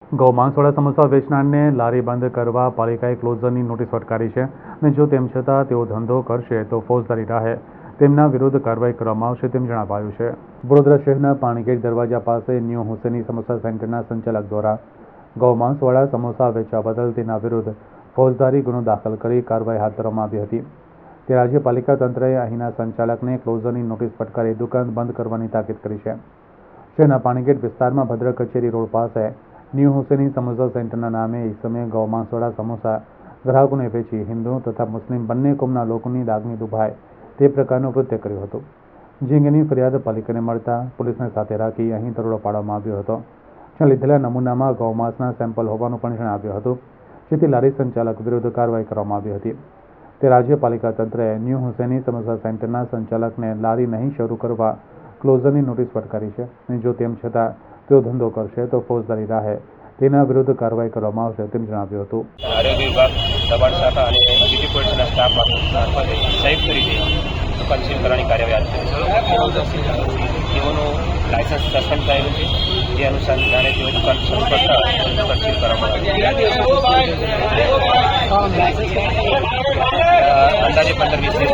ગૌમાંસવાળા સમોસા વેચનારને લારી બંધ કરવા પાલિકાએ ક્લોઝરની નોટિસ ફટકારી છે અને જો તેમ છતાં તેઓ ધંધો કરશે તો ફોજદારી રાહે તેમના વિરુદ્ધ કાર્યવાહી કરવામાં આવશે તેમ જણાવાયું છે। વડોદરા શહેરના પાણીગેટ દરવાજા પાસે ન્યૂ હુસેની સમોસા સેન્ટરના સંચાલક દ્વારા ગૌમાંસવાળા સમોસા વેચવા બદલ તેના વિરુદ્ધ ફોજદારી ગુનો દાખલ કરી કાર્યવાહી હાથ ધરવામાં આવી હતી। ત્યારે આજે પાલિકા તંત્રએ અહીંના સંચાલકને ક્લોઝરની નોટિસ ફટકારી દુકાન બંધ કરવાની તાકીદ કરી છે। શહેરના પાણીગેટ વિસ્તારમાં ભદ્ર કચેરી રોડ પાસે ન્યૂ હુસેની સમોસા સેન્ટરના નામે ઈસમે ગૌમાંસવાળા સમોસા ગ્રાહકોને વેચી હિન્દુ તથા મુસ્લિમ બંને કોમના લોકોની લાગણી દુભાય તે પ્રકારનું કૃત્ય કર્યું હતું। જે અંગેની ફરિયાદ પાલિકાને મળતા પોલીસને સાથે રાખી અહીં દરોડો પાડવામાં આવ્યો હતો, જ્યાં લીધેલા નમૂનામાં ગૌમાંસના સેમ્પલ હોવાનું પણ જણાવ્યું હતું, જેથી લારી સંચાલક વિરુદ્ધ કાર્યવાહી કરવામાં આવી હતી। તે રાજ્ય પાલિકા તંત્રએ ન્યૂ હુસેની સમોસા સેન્ટરના સંચાલકને લારી નહીં શરૂ કરવા ક્લોઝરની નોટિસ ફટકારી છે અને જો તેમ છતાં તેઓ ધંધો કરશે તો ફોજદારી રાહે તેના વિરુદ્ધ કાર્યવાહી કરવામાં આવશે તેમ જણાવ્યું હતું। આરોગ્ય વિભાગ દબાણ શાખા અને સિટી પોલીસના સ્ટાફ મારફતે સંયુક્ત રીતે દુકાન સીલ કરવાની કાર્યવાહી હાથ ધરી છે। તેઓનું લાયસન્સ સસ્પેન્ડ થયેલું છે, જે અનુસંધાને તેઓ દુકાન શરૂ કરતા દુકાન સીલ કરવામાં આવી અંદાજે 15-20 દિવસ